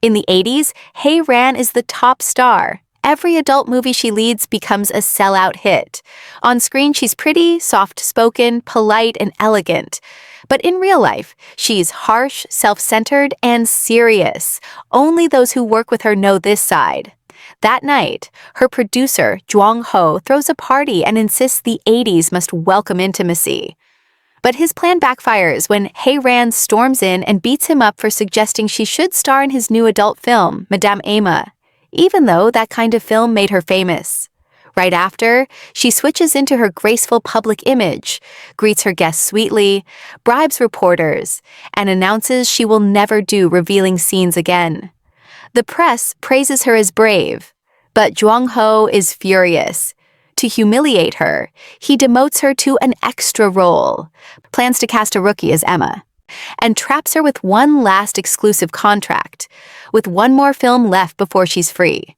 In the 80s, Hae-ran is the top star. Every adult movie she leads becomes a sellout hit. On screen, she's pretty, soft-spoken, polite, and elegant. But in real life, she's harsh, self-centered, and serious. Only those who work with her know this side. That night, her producer, Jwang-ho, throws a party and insists the 80s must welcome intimacy. But his plan backfires when Hae-ran storms in and beats him up for suggesting she should star in his new adult film, Madame Emma, even though that kind of film made her famous. Right after, she switches into her graceful public image, greets her guests sweetly, bribes reporters, and announces she will never do revealing scenes again. The press praises her as brave, but Jwang-ho is furious. To humiliate her, he demotes her to an extra role, plans to cast a rookie as Emma, and traps her with one last exclusive contract, with one more film left before she's free.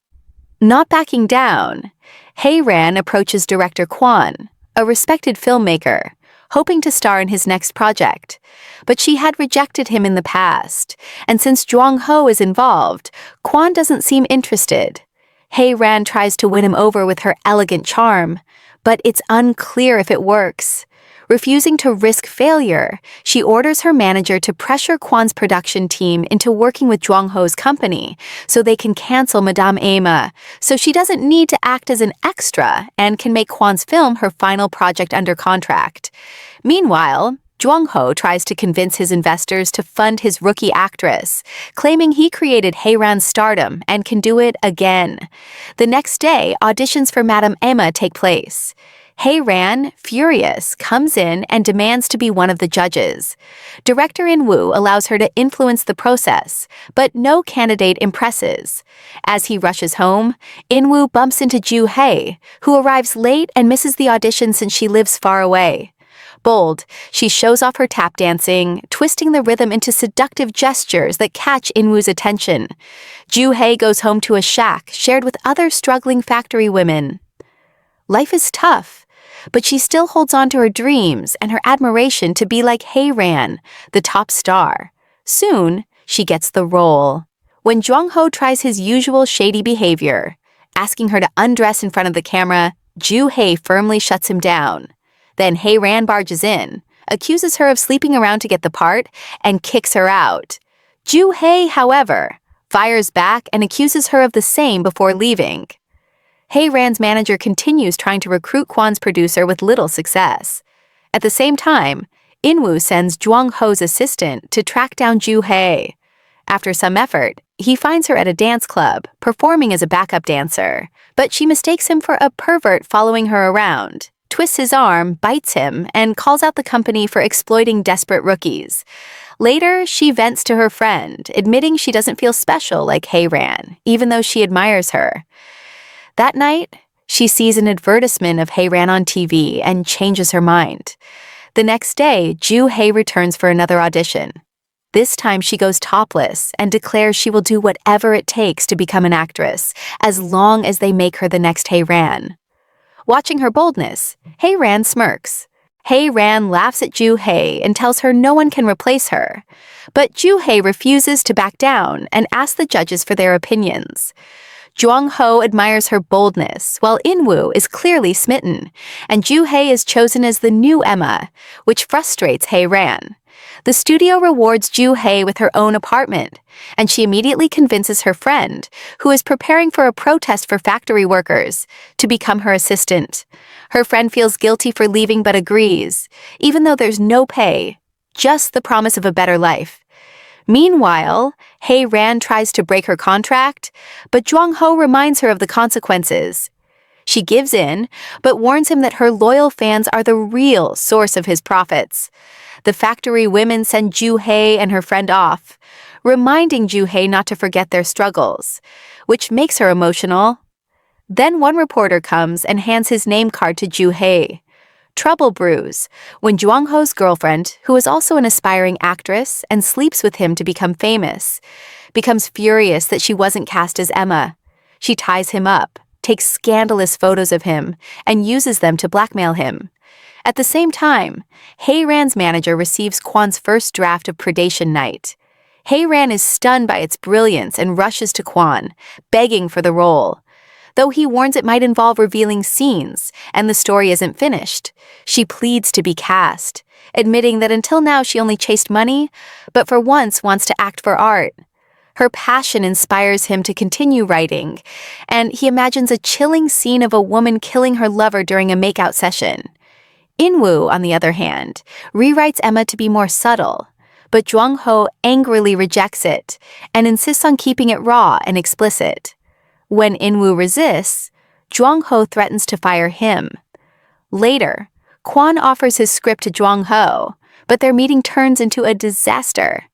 Not backing down, Hae-ran approaches director Kwon, a respected filmmaker, hoping to star in his next project. But she had rejected him in the past, and since Jwang-ho is involved, Kwon doesn't seem interested. Hae-ran tries to win him over with her elegant charm, but it's unclear if it works. Refusing to risk failure, she orders her manager to pressure Kwon's production team into working with Jwang-ho's company so they can cancel Madame Emma, so she doesn't need to act as an extra and can make Kwon's film her final project under contract. Meanwhile, Jwang-ho tries to convince his investors to fund his rookie actress, claiming he created Hae-ran's stardom and can do it again. The next day, auditions for Madame Emma take place. Hae-ran, furious, comes in and demands to be one of the judges. Director In-woo allows her to influence the process, but no candidate impresses. As he rushes home, In-woo bumps into Joo-hae, who arrives late and misses the audition since she lives far away. Bold, she shows off her tap dancing, twisting the rhythm into seductive gestures that catch In-woo's attention. Joo-hae goes home to a shack shared with other struggling factory women. Life is tough, but she still holds on to her dreams and her admiration to be like Hae-ran, the top star. Soon, she gets the role. When Jwang-ho tries his usual shady behavior, asking her to undress in front of the camera, Joo-hae firmly shuts him down. Then Hae-ran barges in, accuses her of sleeping around to get the part, and kicks her out. Joo-hae, however, fires back and accuses her of the same before leaving. Hae-ran's manager continues trying to recruit Kwon's producer with little success. At the same time, In-woo sends Jwang-ho's assistant to track down Joo-hae. After some effort, he finds her at a dance club, performing as a backup dancer, but she mistakes him for a pervert following her around, twists his arm, bites him, and calls out the company for exploiting desperate rookies. Later, she vents to her friend, admitting she doesn't feel special like Hae-ran, even though she admires her. That night, she sees an advertisement of Hae-ran on TV and changes her mind. The next day, Joo-hae returns for another audition. This time she goes topless and declares she will do whatever it takes to become an actress, as long as they make her the next Hae-ran. Watching her boldness, Hae-ran smirks. Hae-ran laughs at Joo-hae and tells her no one can replace her. But Joo-hae refuses to back down and asks the judges for their opinions. Jwang-ho admires her boldness, while In-woo is clearly smitten, and Joo-hae is chosen as the new Emma, which frustrates Hae-ran. The studio rewards Joo-hae with her own apartment, and she immediately convinces her friend, who is preparing for a protest for factory workers, to become her assistant. Her friend feels guilty for leaving but agrees, even though there's no pay, just the promise of a better life. Meanwhile, Hae-ran tries to break her contract, but Jwang-ho reminds her of the consequences. She gives in, but warns him that her loyal fans are the real source of his profits. The factory women send Joo-hae and her friend off, reminding Joo-hae not to forget their struggles, which makes her emotional. Then one reporter comes and hands his name card to Joo-hae. Trouble brews when Jwang-ho's girlfriend, who is also an aspiring actress and sleeps with him to become famous, becomes furious that she wasn't cast as Emma. She ties him up, takes scandalous photos of him, and uses them to blackmail him. At the same time, Hae-ran's manager receives Kwon's first draft of Predation Night. Hae-ran is stunned by its brilliance and rushes to Kwon, begging for the role. Though he warns it might involve revealing scenes, and the story isn't finished, she pleads to be cast, admitting that until now she only chased money, but for once wants to act for art. Her passion inspires him to continue writing, and he imagines a chilling scene of a woman killing her lover during a makeout session. In-woo, on the other hand, rewrites Emma to be more subtle, but Jwang-ho angrily rejects it and insists on keeping it raw and explicit. When In-woo resists, Jwang-ho threatens to fire him. Later, Kwon offers his script to Jwang-ho, but their meeting turns into a disaster.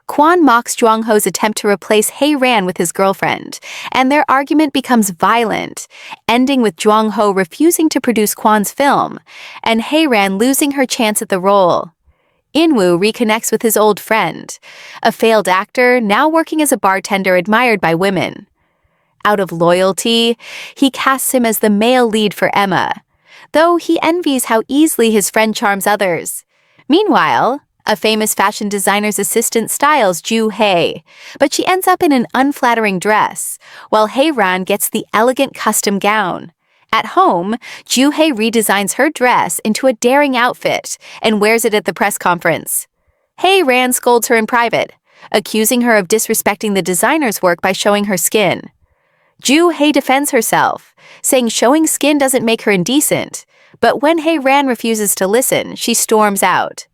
Kwon mocks Jwang-ho's attempt to replace Hae-ran with his girlfriend, and their argument becomes violent, ending with Jwang-ho refusing to produce Kwon's film, and Hae-ran losing her chance at the role. In-woo reconnects with his old friend, a failed actor now working as a bartender admired by women. Out of loyalty, he casts him as the male lead for Emma, though he envies how easily his friend charms others. Meanwhile, a famous fashion designer's assistant styles Joo-hae, but she ends up in an unflattering dress, while Hae-ran gets the elegant custom gown. At home, Joo-hae redesigns her dress into a daring outfit and wears it at the press conference. Hae-ran scolds her in private, accusing her of disrespecting the designer's work by showing her skin. Joo-hae defends herself, saying showing skin doesn't make her indecent, but when Hae-ran refuses to listen, she storms out.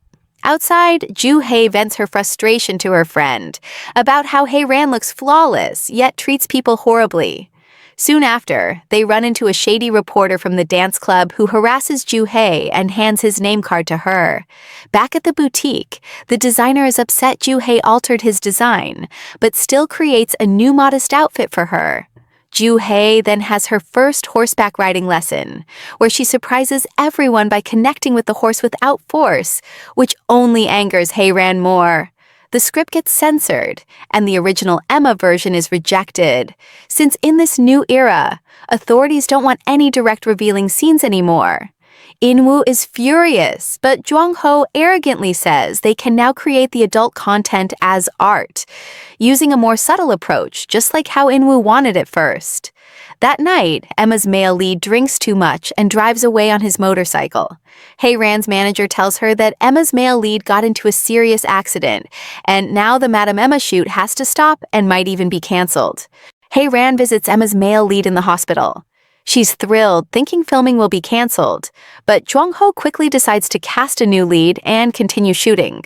Outside, Joo-hae vents her frustration to her friend about how Hae-ran looks flawless, yet treats people horribly. Soon after, they run into a shady reporter from the dance club who harasses Joo-hae and hands his name card to her. Back at the boutique, the designer is upset Joo-hae altered his design, but still creates a new modest outfit for her. Joo-hae then has her first horseback riding lesson, where she surprises everyone by connecting with the horse without force, which only angers Hae-ran more. The script gets censored, and the original Emma version is rejected, since in this new era, authorities don't want any direct revealing scenes anymore. In-woo is furious, but Jwang-ho arrogantly says they can now create the adult content as art, using a more subtle approach, just like how In-woo wanted at first. That night, Emma's male lead drinks too much and drives away on his motorcycle. Hae-ran's manager tells her that Emma's male lead got into a serious accident, and now the Madame Emma shoot has to stop and might even be cancelled. Hae-ran visits Emma's male lead in the hospital. She's thrilled, thinking filming will be cancelled, but Jwang-ho quickly decides to cast a new lead and continue shooting.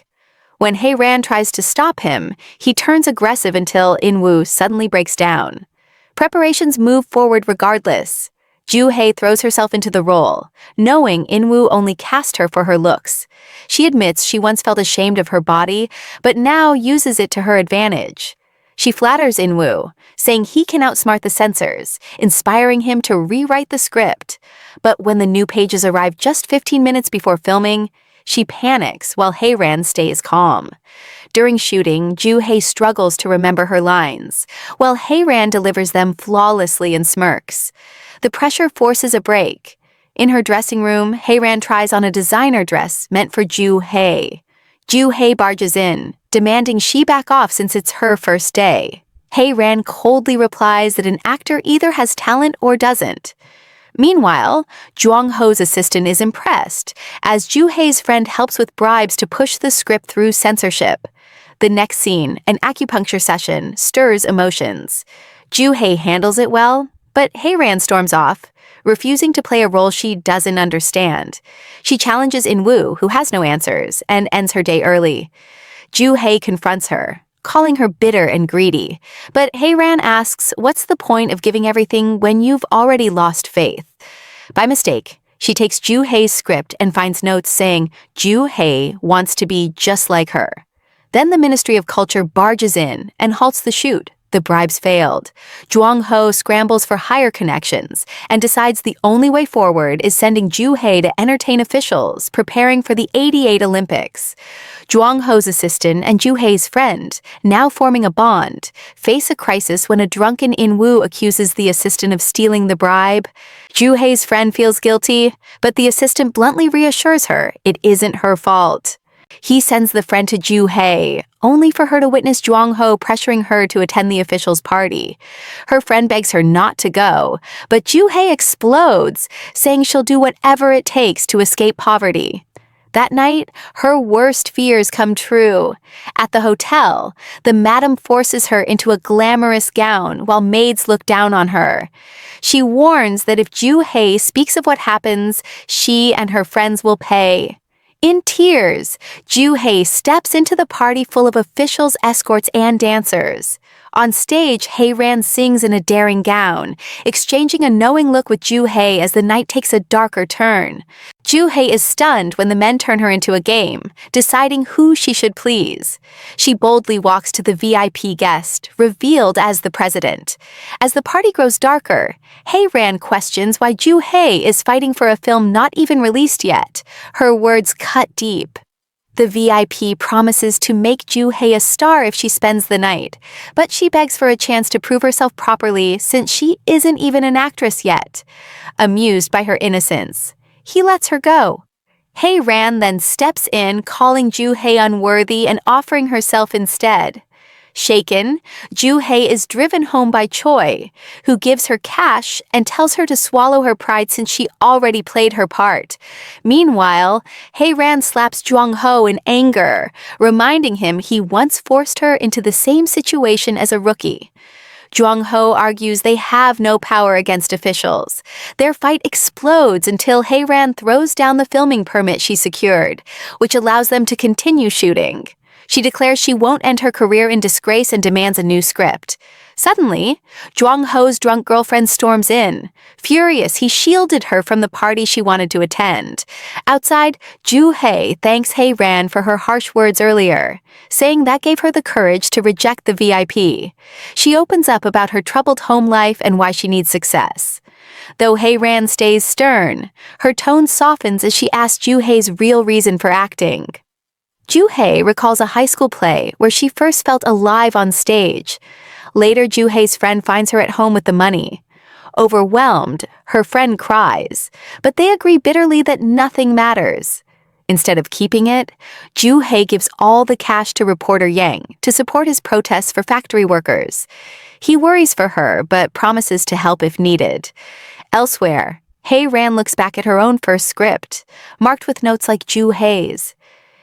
When Hae-ran tries to stop him, he turns aggressive until In-woo suddenly breaks down. Preparations move forward regardless. Joo-hae throws herself into the role, knowing In-woo only cast her for her looks. She admits she once felt ashamed of her body, but now uses it to her advantage. She flatters In-woo, saying he can outsmart the censors, inspiring him to rewrite the script. But when the new pages arrive just 15 minutes before filming, she panics while Hae-ran stays calm. During shooting, Joo-hae struggles to remember her lines, while Hae-ran delivers them flawlessly and smirks. The pressure forces a break. In her dressing room, Hae-ran tries on a designer dress meant for Joo-hae. Joo-hae barges in, demanding she back off since it's her first day. Hae-ran coldly replies that an actor either has talent or doesn't. Meanwhile, Jwang-ho's assistant is impressed, as Joo-hae's friend helps with bribes to push the script through censorship. The next scene, an acupuncture session, stirs emotions. Joo-hae handles it well, but Hae-ran storms off, refusing to play a role she doesn't understand. She challenges In-woo, who has no answers, and ends her day early. Joo-hae confronts her, calling her bitter and greedy, but Hae-ran asks what's the point of giving everything when you've already lost faith. By mistake, she takes Joo-hae's script and finds notes saying Joo-hae wants to be just like her. Then the Ministry of Culture barges in and halts the shoot. The bribes failed. Jwang-ho scrambles for higher connections and decides the only way forward is sending Joo-hae to entertain officials preparing for the '88 Olympics. Jwang-ho's assistant and Joo-hae's friend, now forming a bond, face a crisis when a drunken In-woo accuses the assistant of stealing the bribe. Joo-hae's friend feels guilty, but the assistant bluntly reassures her it isn't her fault. He sends the friend to Joo-hae, only for her to witness Jong-ho pressuring her to attend the official's party. Her friend begs her not to go, but Joo-hae explodes, saying she'll do whatever it takes to escape poverty. That night, her worst fears come true. At the hotel, the madam forces her into a glamorous gown while maids look down on her. She warns that if Joo-hae speaks of what happens, she and her friends will pay. In tears, Joo-hae steps into the party full of officials, escorts, and dancers. On stage, Hae-ran sings in a daring gown, exchanging a knowing look with Joo-hae as the night takes a darker turn. Joo-hae is stunned when the men turn her into a game, deciding who she should please. She boldly walks to the VIP guest, revealed as the president. As the party grows darker, Hae-ran questions why Joo-hae is fighting for a film not even released yet. Her words cut deep. The VIP promises to make Joo-hae a star if she spends the night, but she begs for a chance to prove herself properly since she isn't even an actress yet. Amused by her innocence, he lets her go. Hae-ran then steps in, calling Joo-hae unworthy and offering herself instead. Shaken, Joo-hae is driven home by Choi, who gives her cash and tells her to swallow her pride since she already played her part. Meanwhile, Hae-ran slaps Jong-ho in anger, reminding him he once forced her into the same situation as a rookie. Jong-ho argues they have no power against officials. Their fight explodes until Hae-ran throws down the filming permit she secured, which allows them to continue shooting. She declares she won't end her career in disgrace and demands a new script. Suddenly, Jong-ho's drunk girlfriend storms in. Furious, he shielded her from the party she wanted to attend. Outside, Joo-hae thanks Hae-ran for her harsh words earlier, saying that gave her the courage to reject the VIP. She opens up about her troubled home life and why she needs success. Though Hae-ran stays stern, her tone softens as she asks Joo-hae's real reason for acting. Joo-hae recalls a high school play where she first felt alive on stage. Later, Joo-hae's friend finds her at home with the money. Overwhelmed, her friend cries, but they agree bitterly that nothing matters. Instead of keeping it, Joo-hae gives all the cash to reporter Yang to support his protests for factory workers. He worries for her, but promises to help if needed. Elsewhere, Hae-ran looks back at her own first script, marked with notes like Joo-hae's.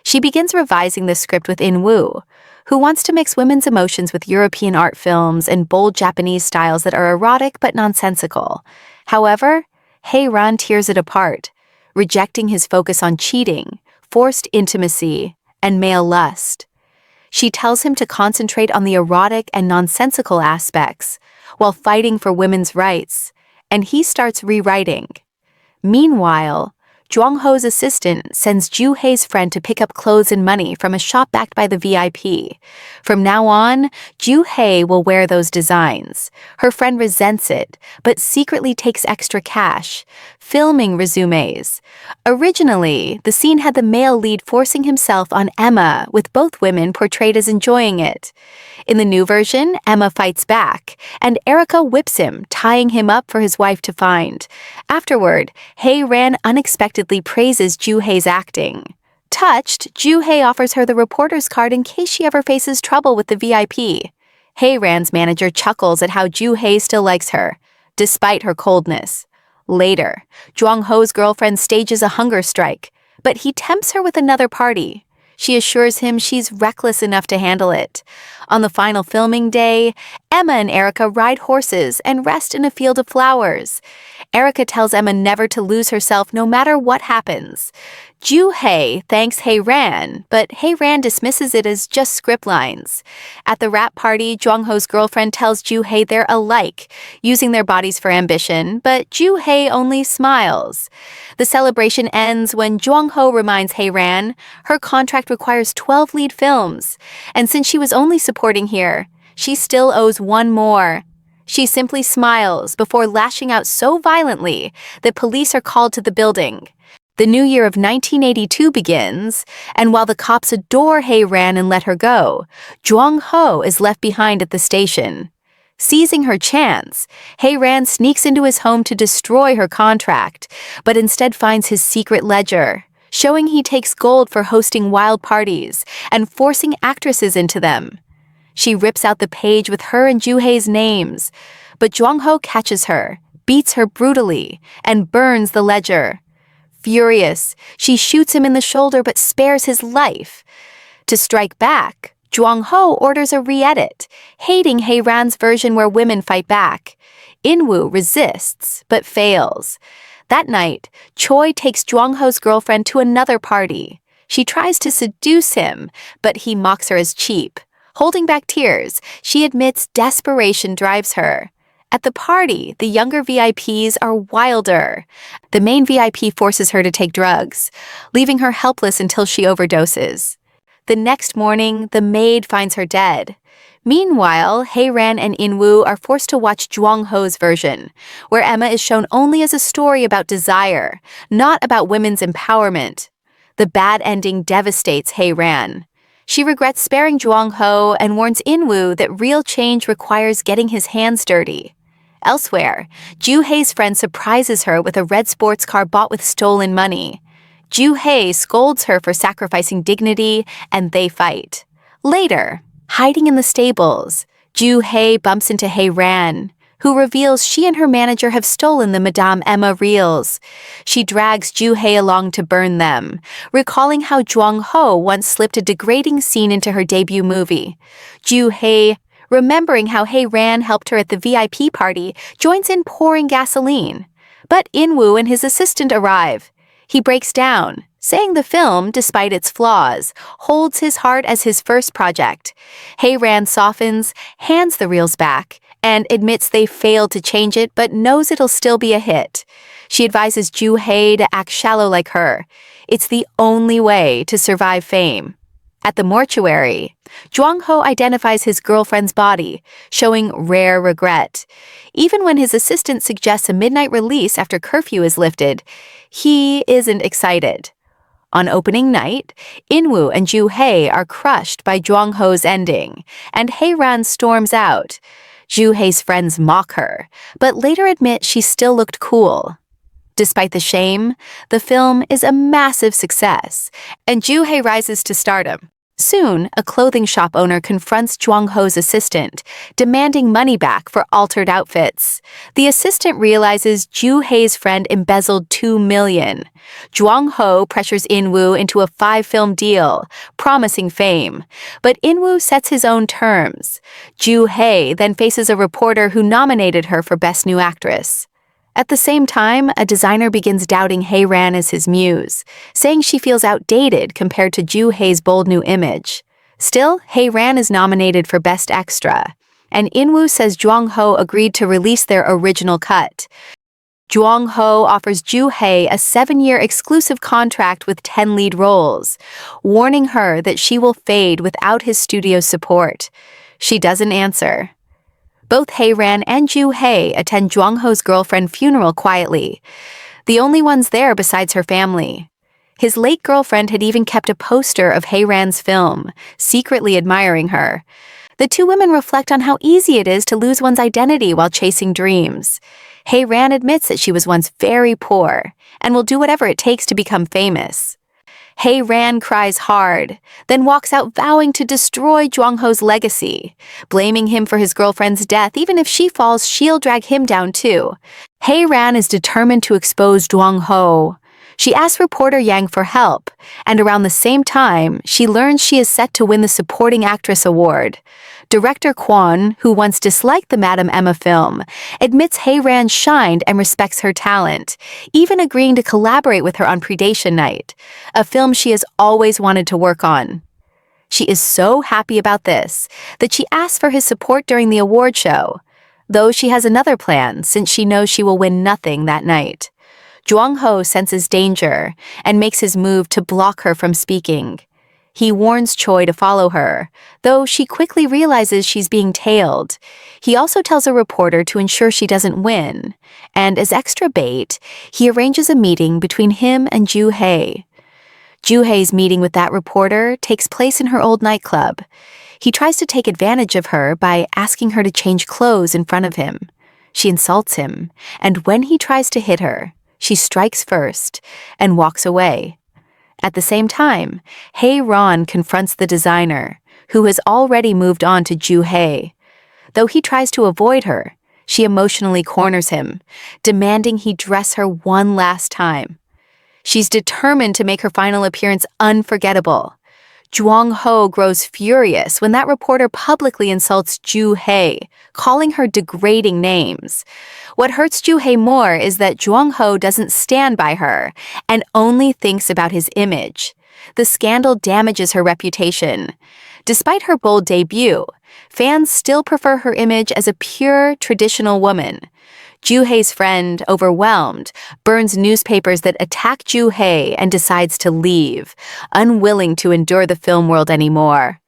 She begins revising the script with In-woo, who wants to mix women's emotions with European art films and bold Japanese styles that are erotic but nonsensical. However, Hae-ran tears it apart, rejecting his focus on cheating, forced intimacy, and male lust. She tells him to concentrate on the erotic and nonsensical aspects, while fighting for women's rights, and he starts rewriting. Meanwhile, Jong-ho's assistant sends Joo-hae's friend to pick up clothes and money from a shop backed by the VIP. From now on, Joo-hae will wear those designs. Her friend resents it, but secretly takes extra cash. Filming resumes. Originally, the scene had the male lead forcing himself on Emma, with both women portrayed as enjoying it. In the new version, Emma fights back, and Erica whips him, tying him up for his wife to find. Afterward, Hae-ran unexpectedly praises Joo-hae's acting. Touched, Joo-hae offers her the reporter's card in case she ever faces trouble with the VIP. Hae-ran's manager chuckles at how Joo-hae still likes her, despite her coldness. Later, Jong-ho's girlfriend stages a hunger strike, but he tempts her with another party. She assures him she's reckless enough to handle it. On the final filming day, Emma and Erica ride horses and rest in a field of flowers. Erica tells Emma never to lose herself no matter what happens. Joo-hae thanks Hae-ran, but Hae-ran dismisses it as just script lines. At the wrap party, Jong-ho's girlfriend tells Joo-hae they're alike, using their bodies for ambition, but Joo-hae only smiles. The celebration ends when Jong-ho reminds Hae-ran her contract requires 12 lead films, and since she was only supporting here, she still owes one more. She simply smiles before lashing out so violently that police are called to the building. The new year of 1982 begins, and while the cops adore Hae-ran and let her go, Jong-ho is left behind at the station. Seizing her chance, Hae-ran sneaks into his home to destroy her contract, but instead finds his secret ledger. showing he takes gold for hosting wild parties and forcing actresses into them. She rips out the page with her and Joo-hae's names, but Jong-ho catches her, beats her brutally, and burns the ledger. Furious, she shoots him in the shoulder but spares his life. To strike back, Jong-ho orders a re-edit, hating Hae-ran's version where women fight back. In-woo resists, but fails. That night, Choi takes Jong-ho's girlfriend to another party. She tries to seduce him, but he mocks her as cheap. Holding back tears, she admits desperation drives her. At the party, the younger VIPs are wilder. The main VIP forces her to take drugs, leaving her helpless until she overdoses. The next morning, the maid finds her dead. Meanwhile, Hae-ran and In-woo are forced to watch Jong-ho's version, where Emma is shown only as a story about desire, not about women's empowerment. The bad ending devastates Hae-ran. She regrets sparing Jong-ho and warns In-woo that real change requires getting his hands dirty. Elsewhere, Joo-hae's friend surprises her with a red sports car bought with stolen money. Joo-hae scolds her for sacrificing dignity, and they fight. Later, hiding in the stables, Joo-hae bumps into Hae-ran, who reveals she and her manager have stolen the Madame Emma reels. She drags Joo-hae along to burn them, recalling how Jong-ho once slipped a degrading scene into her debut movie. Joo-hae, remembering how Hae-ran helped her at the VIP party, joins in pouring gasoline. But In-woo and his assistant arrive. He breaks down, saying the film, despite its flaws, holds his heart as his first project. Hae-ran softens, hands the reels back, and admits they failed to change it but knows it'll still be a hit. She advises Joo-hae to act shallow like her. It's the only way to survive fame. At the mortuary, Jong-ho identifies his girlfriend's body, showing rare regret. Even when his assistant suggests a midnight release after curfew is lifted, he isn't excited. On opening night, In-woo and Joo-hae are crushed by Jong-ho's ending, and Hae-ran storms out. Joo-hae's friends mock her, but later admit she still looked cool. Despite the shame, the film is a massive success, and Joo-hae rises to stardom. Soon, a clothing shop owner confronts Jong-ho's assistant, demanding money back for altered outfits. The assistant realizes Joo-hae's friend embezzled $2 million. Jong-ho pressures In-woo into a 5-film deal, promising fame. But In-woo sets his own terms. Joo-hae then faces a reporter who nominated her for Best New Actress. At the same time, a designer begins doubting Hae-ran as his muse, saying she feels outdated compared to Joo-hae's bold new image. Still, Hae-ran is nominated for Best Extra, and In-woo says Jong-ho agreed to release their original cut. Jong-ho offers Joo-hae a 7-year exclusive contract with 10 lead roles, warning her that she will fade without his studio's support. She doesn't answer. Both Hae-ran and Joo-hae attend Jong-ho's girlfriend's funeral quietly, the only ones there besides her family. His late girlfriend had even kept a poster of Hae-ran's film, secretly admiring her. The two women reflect on how easy it is to lose one's identity while chasing dreams. Hae-ran admits that she was once very poor and will do whatever it takes to become famous. Hae-ran cries hard, then walks out vowing to destroy Jong-ho's legacy, blaming him for his girlfriend's death. Even if she falls, she'll drag him down too. Hae-ran is determined to expose Jong-ho. She asks reporter Yang for help, and around the same time, she learns she is set to win the Supporting Actress Award. Director Kwon, who once disliked the Madame Emma film, admits Hae-ran shined and respects her talent, even agreeing to collaborate with her on Predation Night, a film she has always wanted to work on. She is so happy about this that she asks for his support during the award show, though she has another plan since she knows she will win nothing that night. Jong-ho senses danger and makes his move to block her from speaking. He warns Choi to follow her, though she quickly realizes she's being tailed. He also tells a reporter to ensure she doesn't win, and as extra bait, he arranges a meeting between him and Joo-hae. Joo-hae's meeting with that reporter takes place in her old nightclub. He tries to take advantage of her by asking her to change clothes in front of him. She insults him, and when he tries to hit her, she strikes first and walks away. At the same time, Hae-ran confronts the designer, who has already moved on to Joo-hae. Though he tries to avoid her, she emotionally corners him, demanding he dress her one last time. She's determined to make her final appearance unforgettable. Jwang-ho grows furious when that reporter publicly insults Joo-hae, calling her degrading names. What hurts Joo-hae more is that Jwang-ho doesn't stand by her and only thinks about his image. The scandal damages her reputation. Despite her bold debut, fans still prefer her image as a pure, traditional woman. Joo-hae's friend, overwhelmed, burns newspapers that attack Joo-hae and decides to leave, unwilling to endure the film world anymore.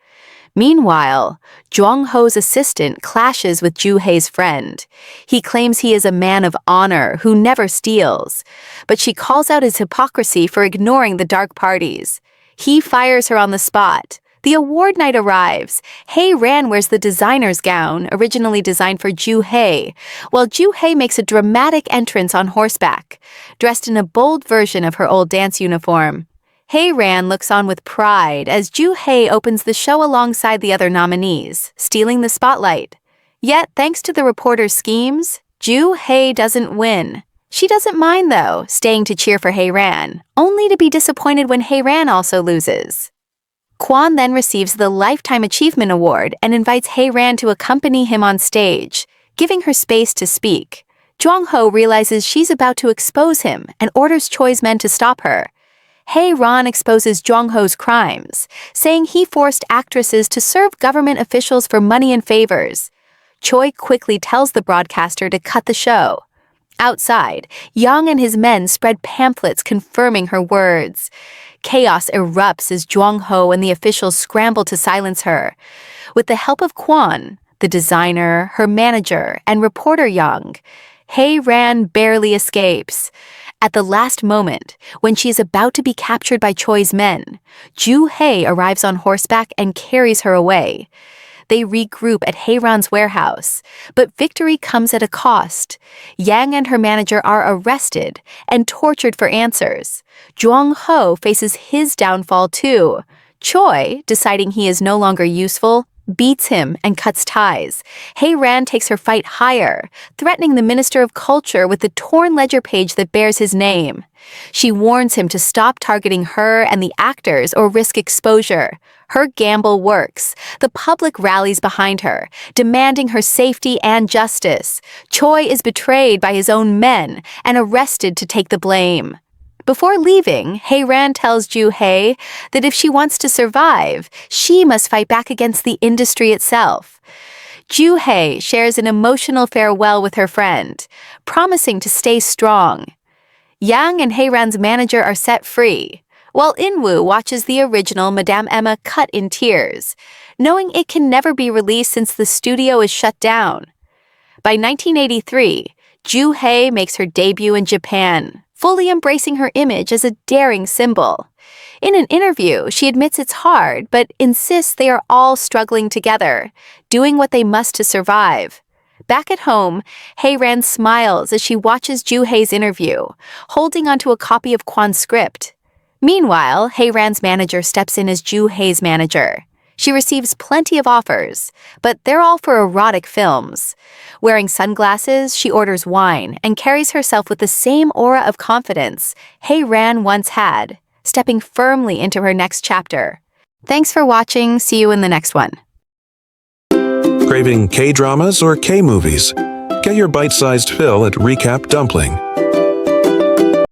Meanwhile, Jwang-ho's assistant clashes with Joo-hae's friend. He claims he is a man of honor who never steals, but she calls out his hypocrisy for ignoring the dark parties. He fires her on the spot. The award night arrives. Hae-ran wears the designer's gown, originally designed for Joo-hae, while Joo-hae makes a dramatic entrance on horseback, dressed in a bold version of her old dance uniform. Hae-ran looks on with pride as Joo-hae opens the show alongside the other nominees, stealing the spotlight. Yet, thanks to the reporter's schemes, Joo-hae doesn't win. She doesn't mind, though, staying to cheer for Hae-ran, only to be disappointed when Hae-ran also loses. Kwon then receives the Lifetime Achievement Award and invites Hae-ran to accompany him on stage, giving her space to speak. Jwang-ho realizes she's about to expose him and orders Choi's men to stop her. Hae-ran exposes Jwang-ho's crimes, saying he forced actresses to serve government officials for money and favors. Choi quickly tells the broadcaster to cut the show. Outside, Yang and his men spread pamphlets confirming her words. Chaos erupts as Jwang-ho and the officials scramble to silence her. With the help of Kwon, the designer, her manager, and reporter Yang, Hae-ran barely escapes. At the last moment, when she is about to be captured by Choi's men, Joo-hae arrives on horseback and carries her away. They regroup at Hae-ran's warehouse, but victory comes at a cost. Yang and her manager are arrested and tortured for answers. Jwang-ho faces his downfall too. Choi, deciding he is no longer useful, beats him and cuts ties. Hae-ran takes her fight higher, threatening the Minister of Culture with the torn ledger page that bears his name. She warns him to stop targeting her and the actors or risk exposure. Her gamble works. The public rallies behind her, demanding her safety and justice. Choi is betrayed by his own men and arrested to take the blame. Before leaving, Hae-ran tells Joo-hae that if she wants to survive, she must fight back against the industry itself. Joo-hae shares an emotional farewell with her friend, promising to stay strong. Yang and Hae-ran's manager are set free, while In-woo watches the original Madame Emma cut in tears, knowing it can never be released since the studio is shut down. By 1983, Joo-hae makes her debut in Japan, fully embracing her image as a daring symbol. In an interview, she admits it's hard, but insists they are all struggling together, doing what they must to survive. Back at home, Hae-ran smiles as she watches Joo-hae's interview, holding onto a copy of Kwon's script. Meanwhile, Hae-ran's manager steps in as Joo-hae's manager. She receives plenty of offers, but they're all for erotic films. Wearing sunglasses, she orders wine and carries herself with the same aura of confidence Hae-ran once had, stepping firmly into her next chapter. Thanks for watching. See you in the next one. Craving K-dramas or K-movies? Get your bite-sized fill at RecapDumpling.